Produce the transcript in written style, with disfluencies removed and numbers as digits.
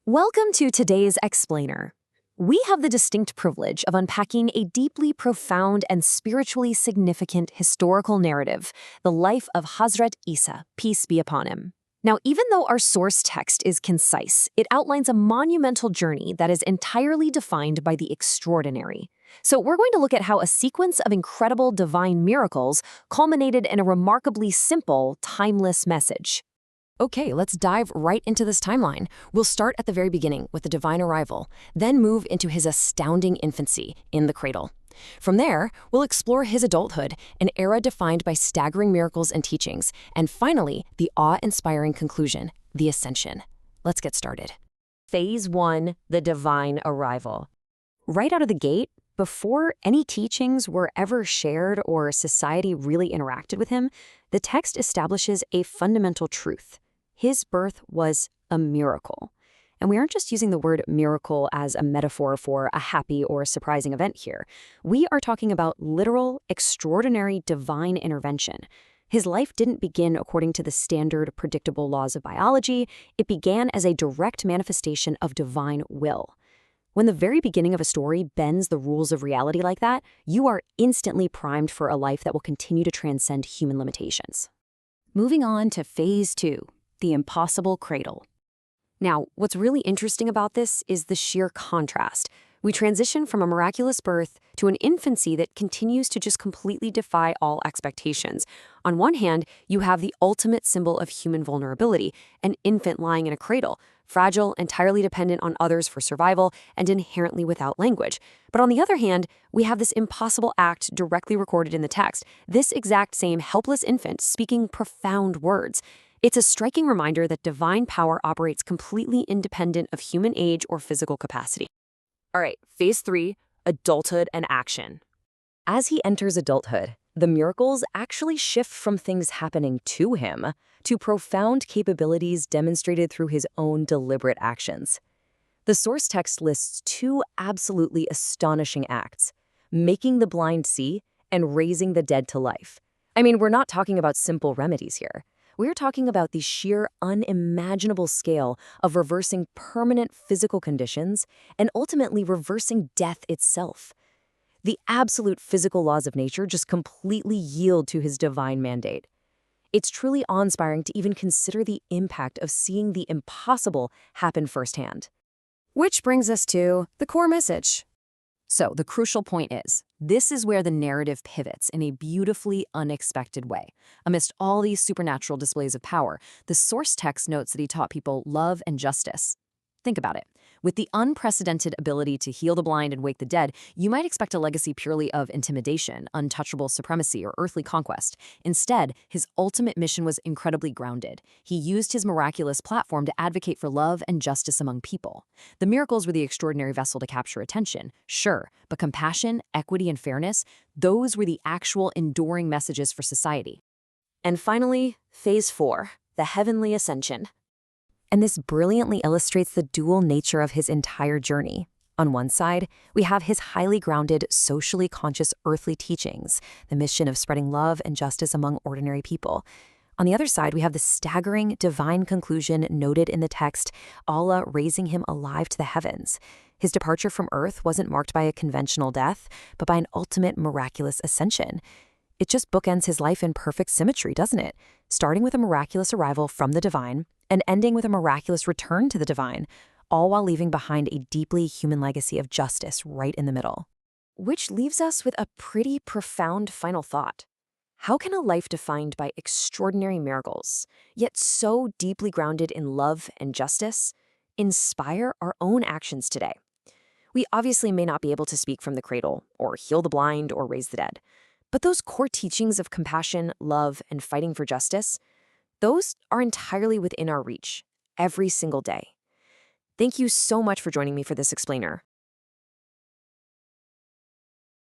Welcome to today's Explainer. We have the distinct privilege of unpacking a deeply profound and spiritually significant historical narrative, the life of Hazrat Isa, peace be upon him. Now, even though our source text is concise, it outlines a monumental journey that is entirely defined by the extraordinary. So we're going to look at how a sequence of incredible divine miracles culminated in a remarkably simple, timeless message. Okay, let's dive right into this timeline. We'll start at the very beginning with the divine arrival, then move into his astounding infancy in the cradle. From there, we'll explore his adulthood, an era defined by staggering miracles and teachings, and finally, the awe-inspiring conclusion, the ascension. Let's get started. Phase 1, the divine arrival. Right out of the gate, before any teachings were ever shared or society really interacted with him, the text establishes a fundamental truth. His birth was a miracle. And we aren't just using the word miracle as a metaphor for a happy or surprising event here. We are talking about literal, extraordinary divine intervention. His life didn't begin according to the standard, predictable laws of biology. It began as a direct manifestation of divine will. When the very beginning of a story bends the rules of reality like that, you are instantly primed for a life that will continue to transcend human limitations. Moving on to Phase 2, the impossible cradle. Now, what's really interesting about this is the sheer contrast. We transition from a miraculous birth to an infancy that continues to just completely defy all expectations. On one hand, you have the ultimate symbol of human vulnerability, an infant lying in a cradle, fragile, entirely dependent on others for survival, and inherently without language. But on the other hand, we have this impossible act directly recorded in the text, this exact same helpless infant speaking profound words. It's a striking reminder that divine power operates completely independent of human age or physical capacity. All right, Phase 3, adulthood and action. As he enters adulthood, the miracles actually shift from things happening to him to profound capabilities demonstrated through his own deliberate actions. The source text lists two absolutely astonishing acts: making the blind see and raising the dead to life. I mean, we're not talking about simple remedies here. We're talking about the sheer unimaginable scale of reversing permanent physical conditions and ultimately reversing death itself. The absolute physical laws of nature just completely yield to his divine mandate. It's truly awe-inspiring to even consider the impact of seeing the impossible happen firsthand. Which brings us to the core message. So the crucial point is, this is where the narrative pivots in a beautifully unexpected way. Amidst all these supernatural displays of power, the source text notes that he taught people love and justice. Think about it. With the unprecedented ability to heal the blind and wake the dead, you might expect a legacy purely of intimidation, untouchable supremacy, or earthly conquest. Instead, his ultimate mission was incredibly grounded. He used his miraculous platform to advocate for love and justice among people. The miracles were the extraordinary vessel to capture attention, sure, but compassion, equity, and fairness, those were the actual enduring messages for society. And finally, Phase 4, the heavenly ascension. And this brilliantly illustrates the dual nature of his entire journey. On one side, we have his highly grounded, socially conscious earthly teachings, the mission of spreading love and justice among ordinary people. On the other side, we have the staggering divine conclusion noted in the text, Allah raising him alive to the heavens. His departure from earth wasn't marked by a conventional death, but by an ultimate miraculous ascension. It just bookends his life in perfect symmetry, doesn't it? Starting with a miraculous arrival from the divine, and ending with a miraculous return to the divine, all while leaving behind a deeply human legacy of justice right in the middle. Which leaves us with a pretty profound final thought. How can a life defined by extraordinary miracles, yet so deeply grounded in love and justice, inspire our own actions today? We obviously may not be able to speak from the cradle, or heal the blind, or raise the dead. But those core teachings of compassion, love, and fighting for justice, those are entirely within our reach, every single day. Thank you so much for joining me for this explainer.